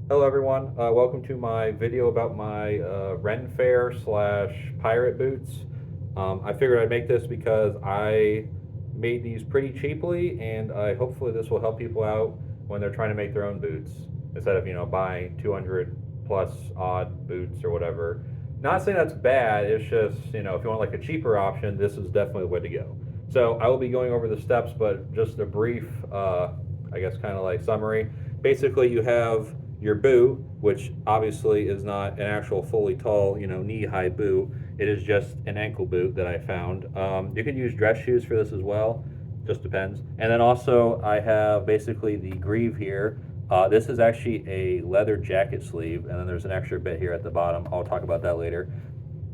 Hello everyone, welcome to my video about my Ren Faire slash pirate boots. I figured I'd make this because I made these pretty cheaply and hopefully this will help people out when they're trying to make their own boots instead of, buying 200 plus odd boots or whatever. Not saying that's bad, it's just, if you want like a cheaper option, this is definitely the way to go. So I will be going over the steps, but just a brief, I guess kind of like summary. Basically you have your boot, which obviously is not an actual fully tall, knee-high boot. It is just an ankle boot that I found. You can use dress shoes for this as well. Just depends. And then also I have basically the greave here. This is actually a leather jacket sleeve, and then there's an extra bit here at the bottom. I'll talk about that later.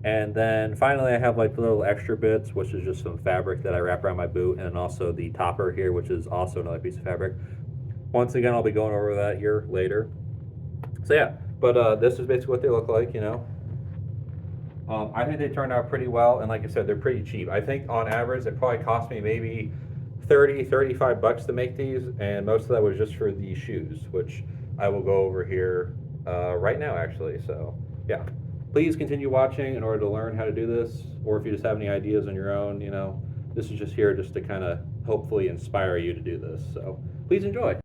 And then finally I have like the little extra bits, which is just some fabric that I wrap around my boot, and then also the topper here, which is also another piece of fabric. Once again, I'll be going over that here later. So yeah, but this is basically what they look like. I think they turned out pretty well, and like I said, they're pretty cheap. I think on average, it probably cost me maybe 30, 35 bucks to make these, and most of that was just for the shoes, which I will go over here right now, actually. So yeah, please continue watching in order to learn how to do this, or if you just have any ideas on your own, this is just here just to kind of hopefully inspire you to do this. So please enjoy.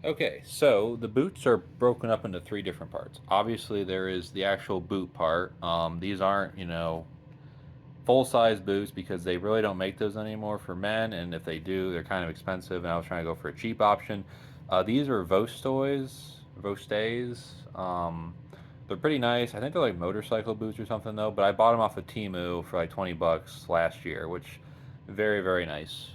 Okay, so the boots are broken up into three different parts. Obviously, there is the actual boot part. These aren't, full size boots because they really don't make those anymore for men, and if they do, they're kind of expensive. And I was trying to go for a cheap option. These are Vostes. They're pretty nice. I think they're like motorcycle boots or something though. But I bought them off of Temu for like 20 bucks last year, which very very nice.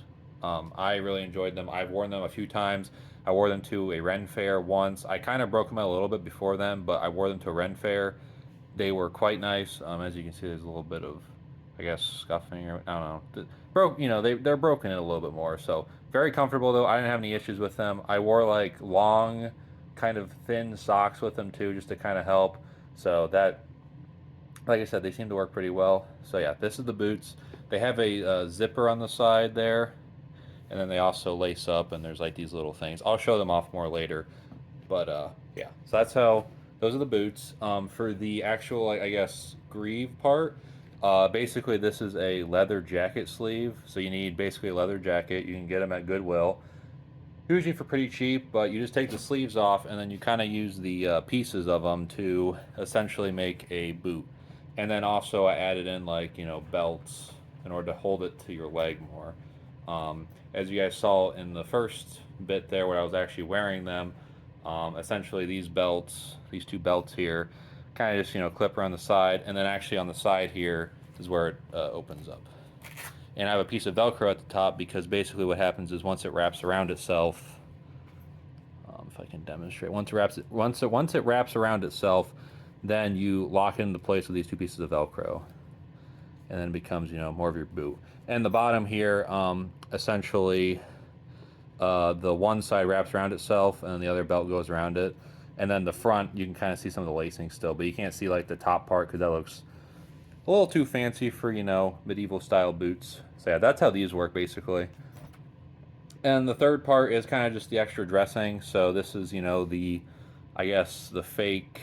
I really enjoyed them. I've worn them a few times. I wore them to a Ren Fair once. I kind of broke them out a little bit before then, but I wore them to a Ren Fair. They were quite nice. As you can see, there's a little bit of, I guess, scuffing or I don't know. Broke, they're broken in a little bit more. So very comfortable though. I didn't have any issues with them. I wore like long, kind of thin socks with them too, just to kind of help. So that, like I said, they seem to work pretty well. So yeah, this is the boots. They have a zipper on the side there, and then they also lace up, and there's like these little things. I'll show them off more later, but yeah. So that's how those are the boots. For the actual, I guess, greave part, basically this is a leather jacket sleeve. So you need basically a leather jacket. You can get them at Goodwill, usually for pretty cheap. But you just take the sleeves off, and then you kind of use the pieces of them to essentially make a boot. And then also I added in like belts in order to hold it to your leg more. As you guys saw in the first bit there, where I was actually wearing them, essentially these two belts here, kind of just clip around the side, and then actually on the side here is where it opens up. And I have a piece of Velcro at the top because basically what happens is once it wraps around itself, if I can demonstrate, once it wraps around itself, then you lock it into place with these two pieces of Velcro, and then it becomes more of your boot. And the bottom here, essentially, the one side wraps around itself, and then the other belt goes around it. And then the front, you can kind of see some of the lacing still, but you can't see like the top part because that looks a little too fancy for medieval style boots. So yeah, that's how these work basically. And the third part is kind of just the extra dressing. So this is the, I guess the fake,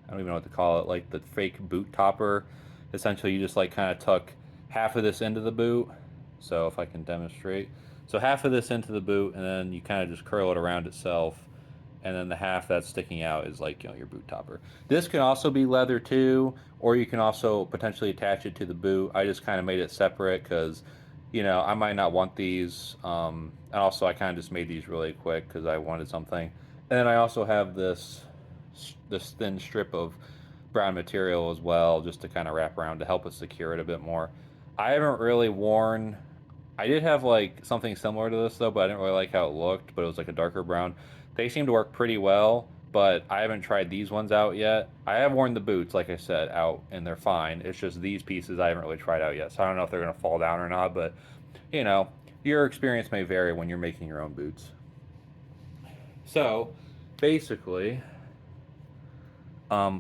I don't even know what to call it, like the fake boot topper. Essentially, you just like kind of tuck half of this into the boot. So if I can demonstrate, so half of this into the boot, and then you kind of just curl it around itself, and then the half that's sticking out is like your boot topper. This can also be leather too, or you can also potentially attach it to the boot. I just kind of made it separate because I might not want these, and also I kind of just made these really quick because I wanted something. And then I also have this thin strip of brown material as well, just to kind of wrap around to help us secure it a bit more. I haven't really worn. I did have like something similar to this though, but I didn't really like how it looked. But it was like a darker brown. They seem to work pretty well, but I haven't tried these ones out yet. I have worn the boots, like I said, out, and they're fine. It's just these pieces I haven't really tried out yet, so I don't know if they're gonna fall down or not. But you know, your experience may vary when you're making your own boots. So, basically,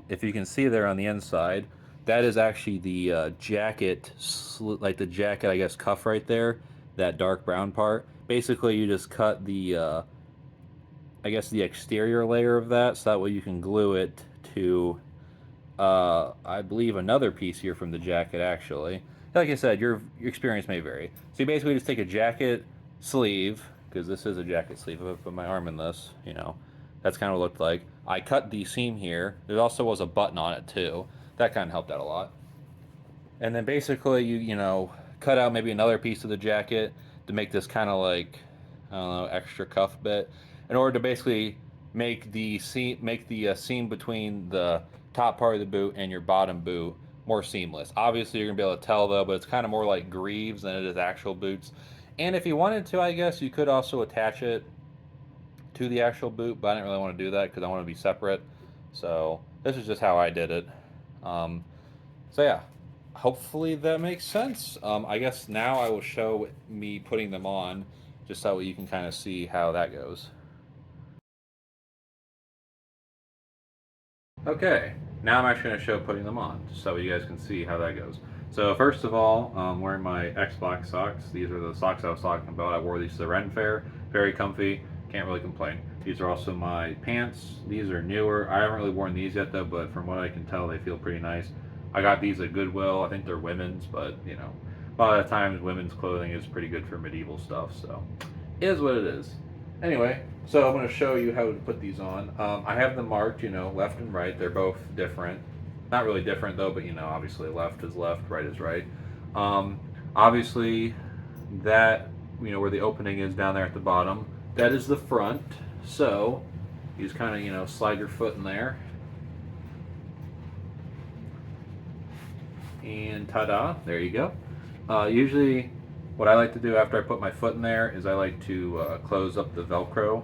if you can see there on the inside, that is actually the jacket, like the jacket, I guess, cuff right there, that dark brown part. basically you just cut the I guess the exterior layer of that, so that way you can glue it to I believe another piece here from the jacket actually. Like I said, your experience may vary. So you basically just take a jacket sleeve, because this is a jacket sleeve. If I put my arm in this, that's kind of what it looked like. I cut the seam here. There also was a button on it too. That kind of helped out a lot. And then basically you cut out maybe another piece of the jacket to make this kind of like, I don't know, extra cuff bit, in order to basically make the seam between the top part of the boot and your bottom boot more seamless. Obviously you're gonna be able to tell though, but it's kind of more like greaves than it is actual boots. And if you wanted to, I guess you could also attach it to the actual boot, but I didn't really want to do that because I want to be separate. So this is just how I did it. Um, so yeah, hopefully that makes sense. I guess now I will show me putting them on, just so you can kind of see how that goes. Okay, now I'm actually going to show putting them on, just so you guys can see how that goes. So first of all, I'm wearing my Xbox socks. These are the socks I was talking about. I wore these to the Ren Faire. Very comfy. Can't really complain. These are also my pants. These are newer. I haven't really worn these yet though, but from what I can tell, they feel pretty nice. I got these at Goodwill. I think they're women's, but a lot of times women's clothing is pretty good for medieval stuff. So, it is what it is. Anyway, so I'm going to show you how to put these on. I have them marked, left and right. They're both different. Not really different though, but obviously left is left, right is right. Obviously, that, where the opening is down there at the bottom, that is the front. So, you just kind of, slide your foot in there. And ta-da, there you go. Usually, what I like to do after I put my foot in there is I like to close up the Velcro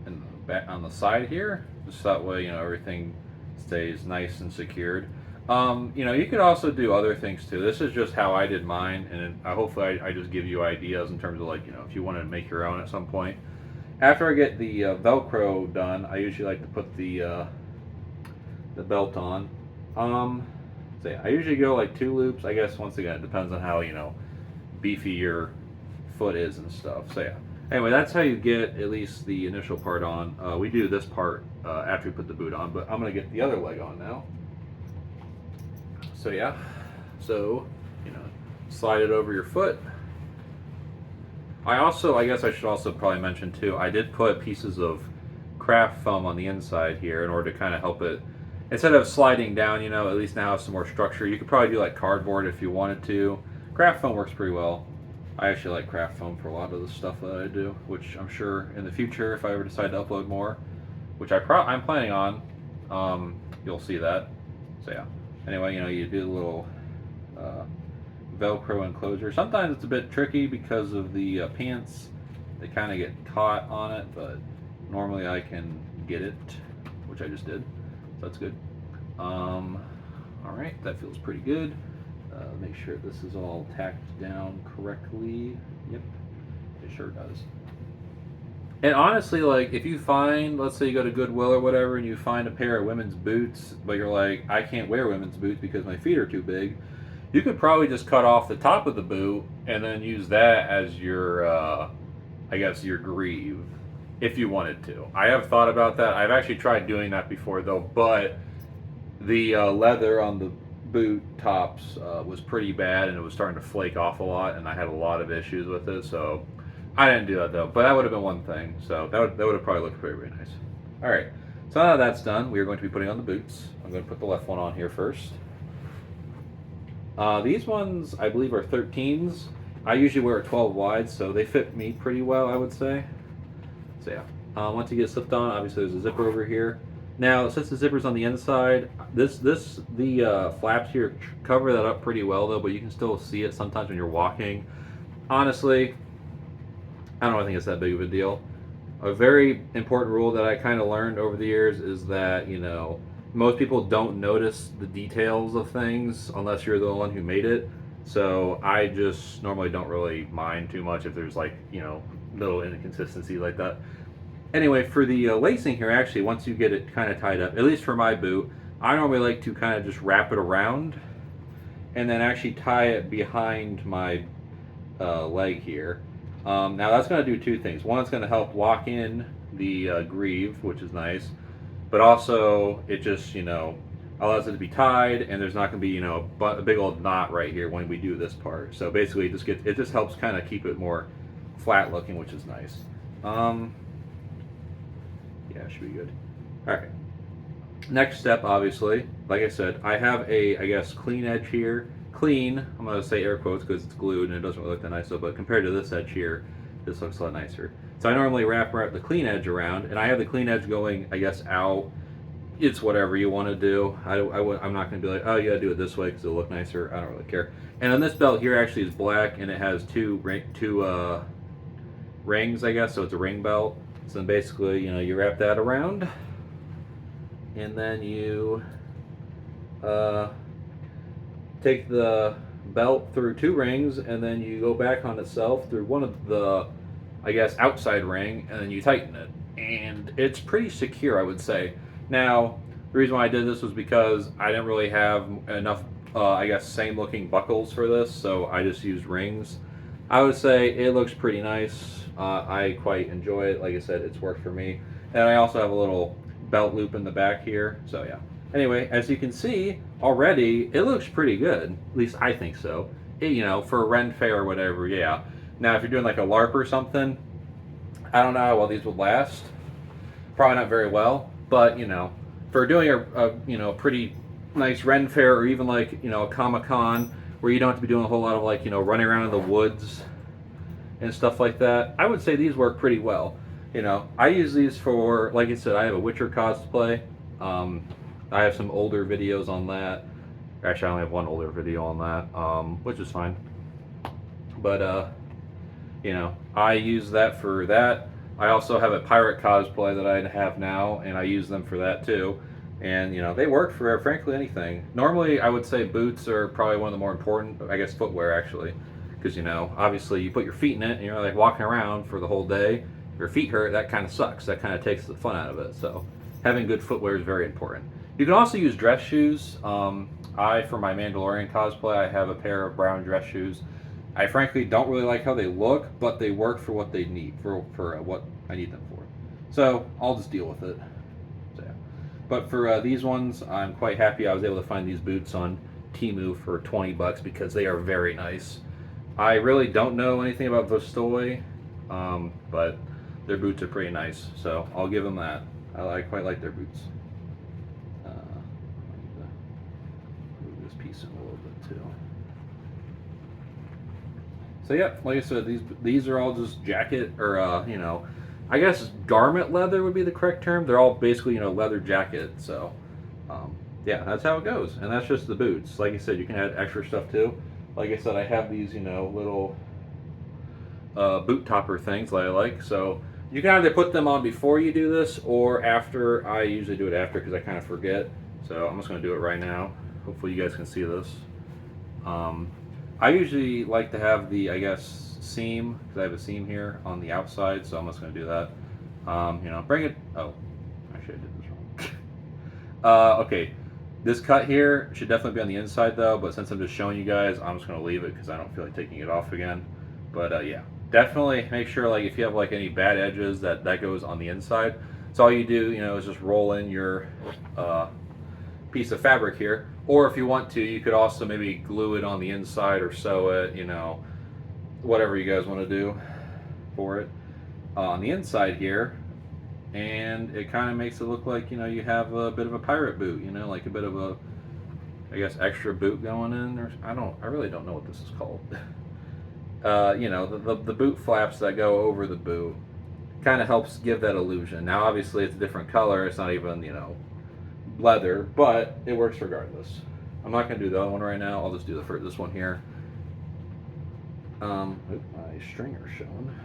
and on the side here, just that way everything stays nice and secured. You could also do other things too. This is just how I did mine, and hopefully I just give you ideas in terms of like if you want to make your own at some point. After I get the Velcro done, I usually like to put the belt on. So yeah, I usually go like 2 loops. I guess once again it depends on how beefy your foot is and stuff. So yeah. Anyway, that's how you get at least the initial part on. We do this part after we put the boot on, but I'm gonna get the other leg on now. So yeah, so slide it over your foot. I guess I should also probably mention too, I did put pieces of craft foam on the inside here in order to kind of help it, instead of sliding down, at least now have some more structure. You could probably do like cardboard if you wanted to. Craft foam works pretty well. I actually like craft foam for a lot of the stuff that I do, which I'm sure in the future, if I ever decide to upload more, which I'm planning on, you'll see that. So yeah. Anyway, you do the little Velcro enclosure. Sometimes it's a bit tricky because of the pants. They kind of get caught on it, but normally I can get it, which I just did. So that's good. All right, that feels pretty good. Make sure this is all tacked down correctly. Yep, it sure does. And honestly, like if you find, let's say you go to Goodwill or whatever, and you find a pair of women's boots, but you're like, I can't wear women's boots because my feet are too big, you could probably just cut off the top of the boot and then use that as your, I guess, your greave, if you wanted to. I have thought about that. I've actually tried doing that before though, but the leather on the boot tops was pretty bad and it was starting to flake off a lot, and I had a lot of issues with it, so I didn't do that though, but that would have been one thing. So that would have probably looked very, very nice. All right, so now that's done, we are going to be putting on the boots. I'm going to put the left one on here first. These ones, I believe, are 13s. I usually wear a 12 wide, so they fit me pretty well, I would say. So yeah, once you get slipped on, obviously there's a zipper over here. Now, since the zipper's on the inside, the flaps here cover that up pretty well though, but you can still see it sometimes when you're walking. Honestly, I don't really think it's that big of a deal. A very important rule that I kind of learned over the years is that, most people don't notice the details of things unless you're the one who made it. So I just normally don't really mind too much if there's like, little inconsistency like that. Anyway, for the lacing here, actually, once you get it kind of tied up, at least for my boot, I normally like to kind of just wrap it around and then actually tie it behind my leg here. Now that's going to do two things. One, it's going to help lock in the greave, which is nice, but also it just allows it to be tied, and there's not going to be a big old knot right here when we do this part. So basically, it just helps kind of keep it more flat looking, which is nice. Yeah, it should be good. All right. Next step, obviously, like I said, I have a, I guess, clean edge here. Clean, I'm going to say air quotes because it's glued and it doesn't really look that nice, but compared to this edge here, this looks a lot nicer. So I normally wrap the clean edge around, and I have the clean edge going, I guess, out. It's whatever you want to do. I'm not going to be like, oh, you got to do it this way because it'll look nicer. I don't really care. And then this belt here actually is black, and it has two rings, I guess, so it's a ring belt. So then basically, you wrap that around, and then you take the belt through two rings, and then you go back on itself through one of the, I guess, outside ring, and then you tighten it. And it's pretty secure, I would say. Now, the reason why I did this was because I didn't really have enough, I guess, same looking buckles for this, so I just used rings. I would say it looks pretty nice. I quite enjoy it. Like I said, it's worked for me. And I also have a little belt loop in the back here, so yeah. Anyway, as you can see already, it looks pretty good. At least I think so. For a Ren Faire or whatever, yeah. Now, if you're doing like a LARP or something, I don't know how well these would last. Probably not very well, but for doing a pretty nice Ren Faire, or even like a Comic-Con where you don't have to be doing a whole lot of like running around in the woods and stuff like that, I would say these work pretty well. I use these for, like I said, I have a Witcher cosplay. I have some older videos on that. Actually, I only have one older video on that, which is fine. But I use that for that. I also have a pirate cosplay that I have now, and I use them for that too. And they work for frankly anything. Normally, I would say boots are probably one of the more important, I guess, footwear actually, because obviously you put your feet in it and you're like walking around for the whole day. If your feet hurt, that kind of sucks. That kind of takes the fun out of it. So having good footwear is very important. You can also use dress shoes. For my Mandalorian cosplay, I have a pair of brown dress shoes. I frankly don't really like how they look, but they work for what they need, for what I need them for. So I'll just deal with it. So, yeah. But for these ones, I'm quite happy I was able to find these boots on Temu for 20 bucks because they are very nice. I really don't know anything about Vostoy, but their boots are pretty nice, so I'll give them that. I quite like their boots. I need to move this piece in a little bit too. So yeah, like I said, these are all just jacket, or I guess garment leather would be the correct term. They're all basically leather jacket. So yeah, that's how it goes, and that's just the boots. Like I said, you can add extra stuff too. Like I said, I have these little boot topper things that I like. So you can either put them on before you do this or after. I usually do it after because I kind of forget. So I'm just going to do it right now. Hopefully you guys can see this. I usually like to have the, I guess, seam, because I have a seam here on the outside, so I'm just going to do that. Bring it, oh, actually I did this wrong. Okay, this cut here should definitely be on the inside though, but since I'm just showing you guys, I'm just going to leave it because I don't feel like taking it off again. But yeah, definitely make sure, like, if you have like any bad edges, that goes on the inside. So all you do, is just roll in your piece of fabric here, or if you want to, you could also maybe glue it on the inside or sew it, whatever you guys want to do for it on the inside here, and it kind of makes it look like you have a bit of a pirate boot, like a bit of a, I guess, extra boot going in, or I really don't know what this is called. The boot flaps that go over the boot kind of helps give that illusion. Now obviously it's a different color, it's not even leather, but it works regardless. I'm not going to do the other one right now. I'll just do this one here. My stringer's showing.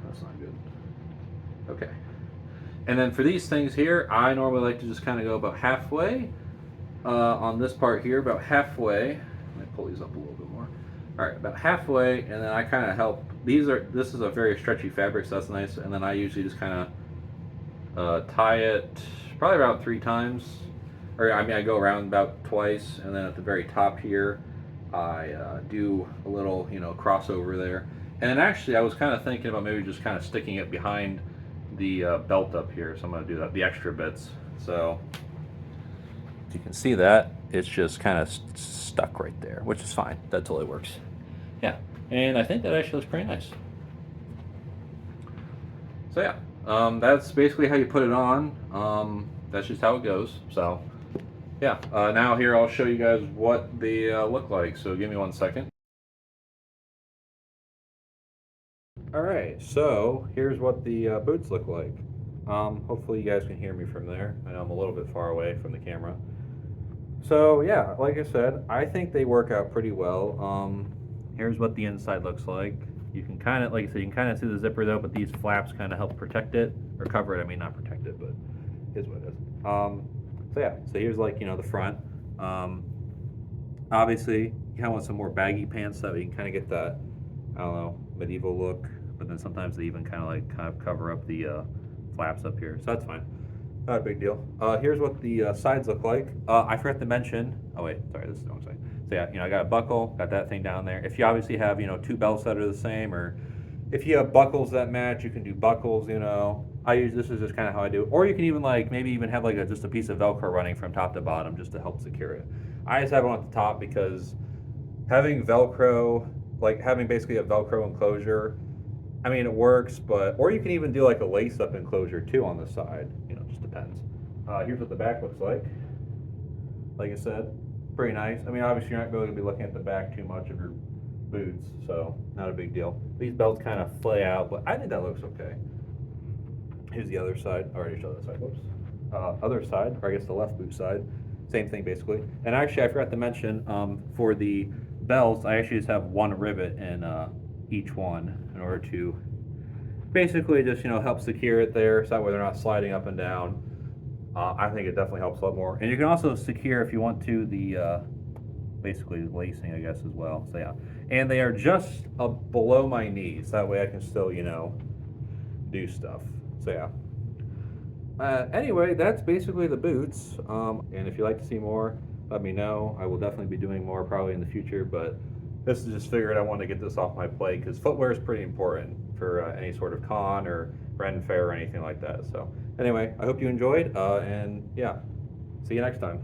That's not good. Okay. And then for these things here, I normally like to just kind of go about halfway on this part here, about halfway. Let me pull these up a little bit more. All right, about halfway, and then I kind of help. This is a very stretchy fabric, so that's nice. And then I usually just kind of tie it probably about 3 times. Or I go around about twice, and then at the very top here, I do a little, crossover there. And actually, I was kind of thinking about maybe just kind of sticking it behind the belt up here. So I'm going to do that, the extra bits. So you can see that it's just kind of stuck right there, which is fine. That totally works. Yeah, and I think that actually looks pretty nice. So yeah, that's basically how you put it on. That's just how it goes. So yeah, now here I'll show you guys what they look like. So give me 1 second. All right, so here's what the boots look like. Hopefully you guys can hear me from there. I know I'm a little bit far away from the camera. So yeah, like I said, I think they work out pretty well. Here's what the inside looks like. You can kind of, like I said, you can kind of see the zipper though, but these flaps kind of help protect it, or cover it. I mean, not protect it, but is what it is. So yeah, so here's like, the front. Um, Obviously, you kind of want some more baggy pants so you can kind of get that, I don't know, medieval look, but then sometimes they even kind of cover up the flaps up here, so that's fine. Not a big deal. Here's what the sides look like. I forgot to mention. Oh wait, sorry, this is the wrong side. So yeah, I got a buckle, got that thing down there. If you obviously have two belts that are the same, or if you have buckles that match, you can do buckles. I use this is just kind of how I do it. Or you can even maybe even have just a piece of Velcro running from top to bottom just to help secure it. I just have one at the top because having Velcro, like having basically a Velcro enclosure, I mean, it works, or you can even do like a lace-up enclosure too on the side. Just depends. Here's what the back looks like. Like I said, pretty nice. I mean, obviously you're not really gonna be looking at the back too much of your boots, so not a big deal. These belts kind of flay out, but I think that looks okay. Here's the other side. I already showed that side. Whoops. Other side, or I guess the left boot side. Same thing basically. And actually, I forgot to mention for the belts, I actually just have one rivet in each one in order to basically just help secure it there, so that way they're not sliding up and down. I think it definitely helps a lot more. And you can also secure if you want to the basically lacing, I guess, as well. So yeah, and they are just below my knees. That way I can still do stuff. So yeah. Anyway, that's basically the boots. And if you'd like to see more, let me know. I will definitely be doing more probably in the future, but this is just figured I want to get this off my plate because footwear is pretty important for any sort of con or Ren Fair or anything like that. So anyway, I hope you enjoyed, and yeah, see you next time.